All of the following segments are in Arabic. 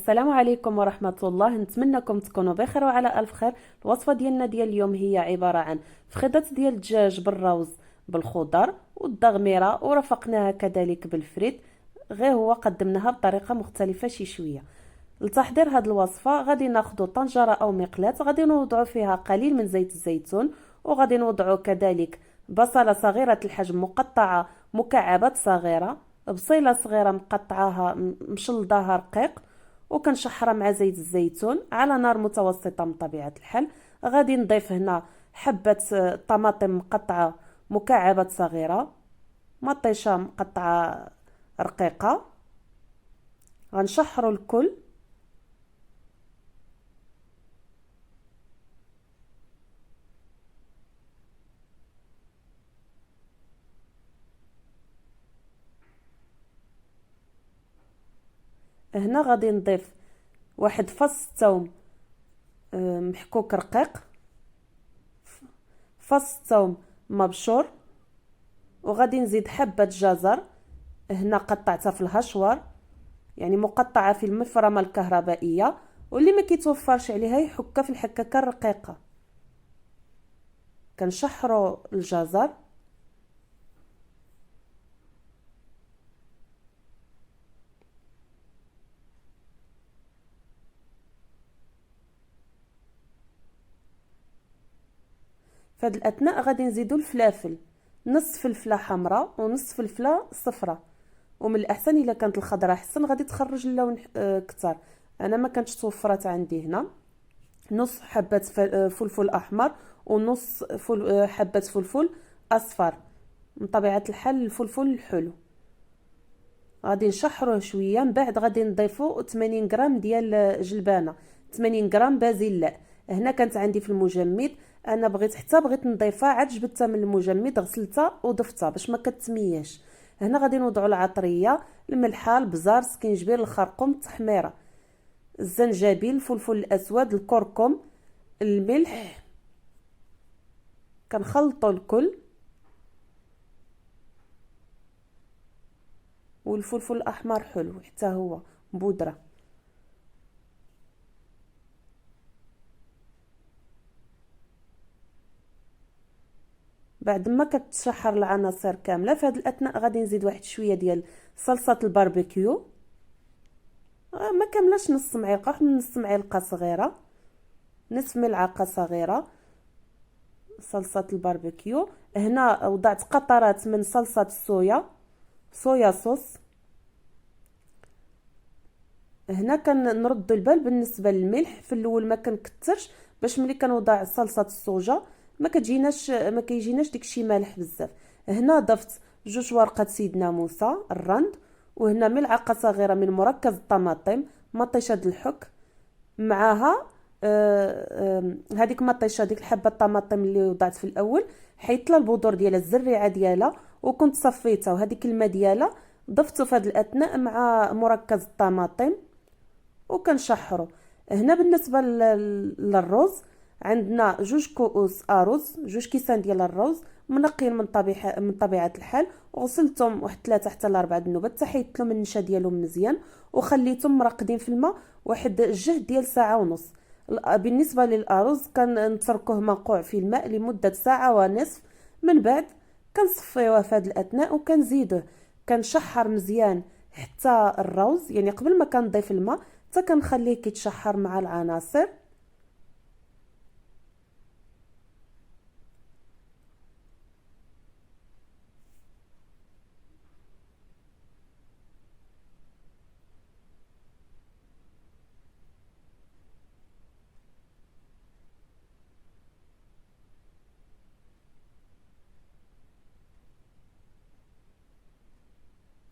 السلام عليكم ورحمة الله. نتمنىكم تكونوا بخير وعلى ألف خير. الوصفة ديالنا ديال اليوم هي عبارة عن فخيدة ديال الدجاج بالروز بالخضر والدغميرة، ورافقناها كذلك بالفريت، غير هو قدمناها بطريقة مختلفة شوية. لتحضير هذه الوصفة غادي ناخذ طنجرة أو مقلاة، غادي نوضعوا فيها قليل من زيت الزيتون، وغادي نوضعوا كذلك بصلة صغيرة الحجم مقطعة مكعبات صغيرة، بصيلة صغيرة مقطعاها مشلضاها رقيق، وكنشحرها مع زيت الزيتون على نار متوسطة من طبيعة الحال. غادي نضيف هنا حبة طماطم مقطعة مكعبات صغيرة، مطيشة مقطعة رقيقة، غنشحروا الكل. هنا غادي نضيف واحد فص ثوم محكوك رقيق، فص ثوم مبشور، وغادي نزيد حبة جزر هنا قطعتها في الهشوار، يعني مقطعة في المفرمة الكهربائية، واللي ما كيتوفرش عليها يحكها في الحكاكة الرقيقة. كنشحروا الجزر، في هذه الاثناء غادي نزيدوا الفلافل، نص فلفله حمراء ونص فلفله صفراء، ومن الاحسن الا كانت الخضراء حسن غادي تخرج اللون كتر. انا ما كانتش توفرت عندي هنا. نص حبه فلفل احمر ونص حبه فلفل اصفر، من طبيعه الحال الفلفل الحلو. غادي نشحروه شويه، من بعد غادي نضيفوا 80 غرام ديال جلبانه، 80 غرام بازلاء. هنا كانت عندي في المجمد، انا بغيت نضيفها، عاد جبدتها من المجمد غسلتها وضفتها باش ما كتمياش. هنا غادي نوضعوا العطريه، الملحه، البزار، سكينجبير، الخرقوم، التحميره، الزنجبيل، الفلفل الاسود، الكركم، الملح. كنخلطوا الكل، والفلفل الاحمر حلو حتى هو بودره. بعد ما كتشحر العناصر كامله، في هذه الاثناء غادي نزيد واحد شويه ديال صلصه الباربيكيو، ما كاملاش نص معلقه، واحد نص معلقه صغيره، نصف ملعقه صغيره صلصه الباربيكيو. هنا وضعت قطرات من صلصه الصويا، صويا صوص. هنا كنرد البال بالنسبه للملح، في الاول ما كنكثرش باش ملي كنوضع صلصه الصوجه ما كيجيناش داكشي مالح بزاف. هنا ضفت 2 ورقات سيدنا موسى الرند، وهنا ملعقه صغيره من مركز الطماطم مطيشه الحك، معاها هذيك مطيشه ديك الحبه الطماطم اللي وضعت في الاول، حيت لها البذور ديالها الزريعه ديالها وكنت صفيتها، وهذيك الماء ديالها ضفته في هذه الاثناء مع مركز الطماطم وكنشحرو. هنا بالنسبه للرز عندنا 2 كؤوس ارز، 2 كيسان ديال الرز منقيين من طبيعه الحال، وغسلتهم واحد 3 حتى ل 4 النوبات حتى حيدت لهم النشا ديالهم مزيان، وخليتهم مرقدين في الماء واحد جهد ديال ساعه ونص. بالنسبه للارز كنتركوه منقوع في الماء لمده ساعه ونصف، من بعد كنصفيوه في هذه الاثناء وكنزيدوه كنشحر مزيان حتى الروز، يعني قبل ما كنضيف الماء حتى كنخليه كيتشحر مع العناصر.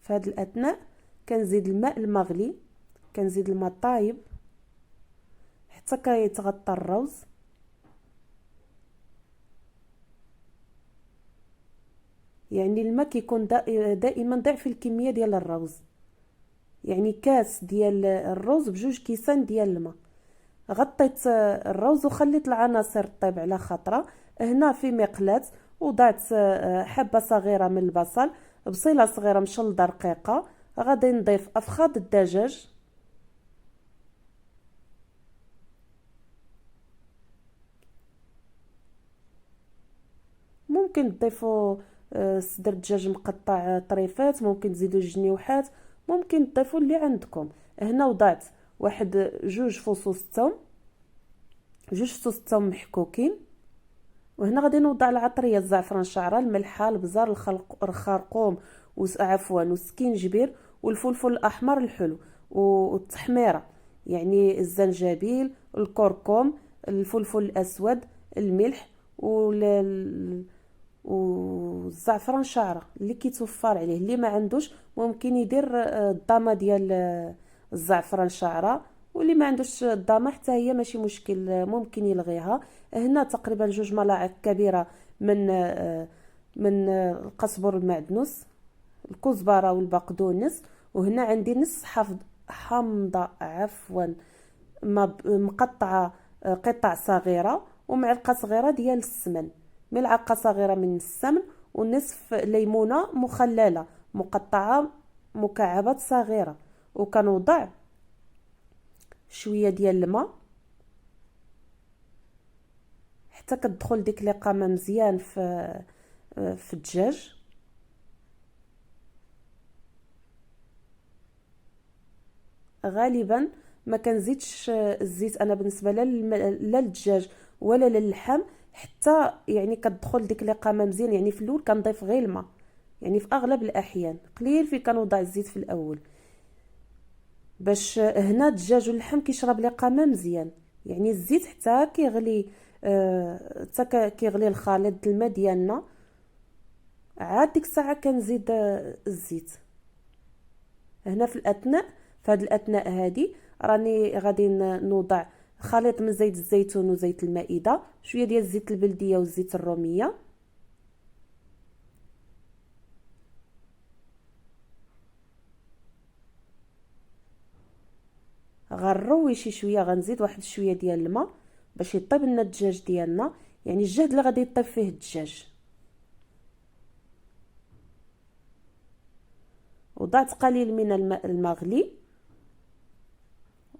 في هذه الاثناء كنزيد الماء المغلي، كنزيد الماء طايب حتى كيتغطى الروز. يعني الماء كيكون دائما ضعف الكميه ديال الروز، يعني كاس ديال الرز ب2 كيسان ديال الماء. غطيت الروز وخليت العناصر طيب على خطره. هنا في مقلاة وضعت حبه صغيره من البصل، بصيله صغيره مشلضه رقيقه. غادي نضيف افخاذ الدجاج، ممكن تضيفوا صدر دجاج مقطع طريفات، ممكن تزيدوا جنيوحات، ممكن تضيفوا اللي عندكم. هنا وضعت واحد جوج فصوص ثوم، جوج فصوص ثوم محكوكين. وهنا غادي نوضع العطريه، الزعفران الشعره، الملحه، البزار، الخرقوم عفوا والسكينجبير والفلفل الاحمر الحلو والتحميره، يعني الزنجبيل، الكركم، الفلفل الاسود، الملح والزعفران الشعره اللي كيتوفر عليه. اللي ما عندوش ممكن يدير الضامه ديال الزعفران الشعره، واللي ما عندوش الضامه حتى هي ماشي مشكل، ممكن يلغيها. هنا تقريبا 2 ملاعق كبيره من القزبر المعدنوس، الكزبره والبقدونس. وهنا عندي نص حامضه عفوا مقطعه قطع صغيره، ومعلقه صغيره ديال السمن، ملعقه صغيره من السمن، ونصف ليمونه مخلله مقطعه مكعبات صغيره. وكنوضع شويه ديال الماء حتى كتدخل ديك القامه مزيان في الدجاج. غالبا ما كنزيدش الزيت انا بالنسبه لا للدجاج ولا للحم، حتى يعني كتدخل ديك القامه مزيان. يعني في الاول كنضيف غير الماء، يعني في اغلب الاحيان قليل في كنوضع الزيت في الاول، باش هنا الدجاج واللحم كيشرب القامه مزيان. يعني الزيت حتى كيغلي، حتى كيغلي الخليط الماء ديالنا، عاد ديك الساعه كنزيد الزيت. هنا في هاد الاثناء هادي راني غادي نوضع خليط من زيت الزيتون وزيت المائده، شويه ديال الزيت البلديه والزيت الروميه. غنروي شي شويه، غنزيد واحد شويه ديال الماء باش يطيب لنا الدجاج ديالنا، يعني الجهد اللي غادي يطيب فيه الدجاج. وضعت قليل من الماء المغلي،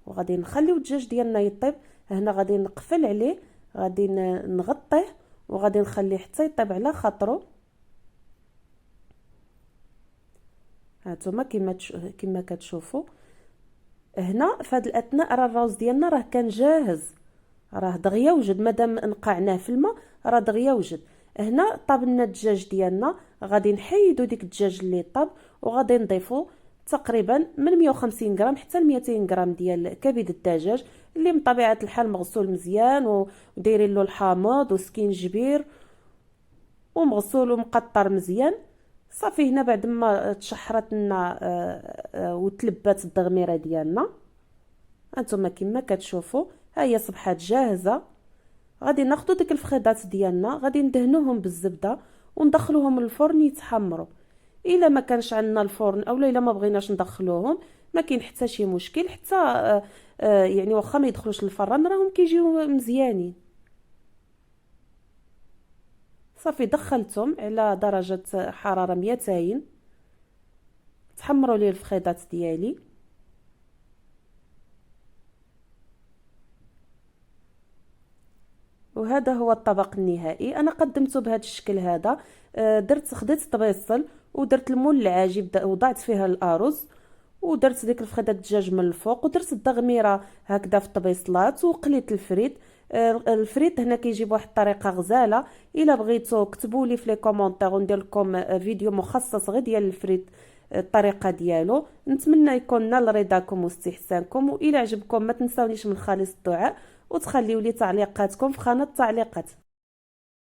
وغادي نخليو الدجاج ديالنا يطيب. هنا غادي نقفل عليه، غادي نغطيه، وغادي نخليه حتى يطيب على خاطرو. هانتوما كما كتشوفوا هنا في هذا الاثناء راه الروز ديالنا راه كان جاهز، راه دغيا وجد، مادام نقعناه في الماء راه دغيا وجد. هنا طاب لنا الدجاج ديالنا، غادي نحيدو ديك الدجاج اللي طاب، وغادي نضيفو تقريبا من 150 غرام حتى ل 200 غرام ديال كبد الدجاج اللي من طبيعه الحال مغسول مزيان ودايرين له الحامض وسكينجبير ومغسول ومقطر مزيان. صافي هنا بعد ما تشحرت لنا وتلبات الدغميره ديالنا، هانتوما كما كتشوفوا ها هي صبحات جاهزه. غادي ناخذوا ديك الفخيضات ديالنا، غادي ندهنوهم بالزبده وندخلوهم للفرن يتحمروا. الا ما كانش عندنا الفرن اولا الا ما بغيناش ندخلوهم ما كاين حتى شي مشكل، حتى يعني واخا ما يدخلوش للفران راهم كيجيو مزيانين. صافي دخلتهم على درجه حراره 200، تحمروا لي الفخيضات ديالي. وهذا هو الطبق النهائي. انا قدمته بهذا الشكل هذا. خديت طبيصل ودرت المول العاجي، وضعت فيها الارز، ودرت ديك الفخيده الدجاج من الفوق، ودرت الدغميره هكذا في الطبيصلات، وقليت الفريت. الفريت هنا كيجي بواحد الطريقه غزاله. الا بغيتو كتبوا لي في لي كومونتير وندير لكم فيديو مخصص غير ديال الفريت، الطريقه ديالو. نتمنى يكون نال رضاكم واستحسانكم، والى عجبكم ما تنساونيش من خالص الدعاء، وتخليوا لي تعليقاتكم في خانه التعليقات.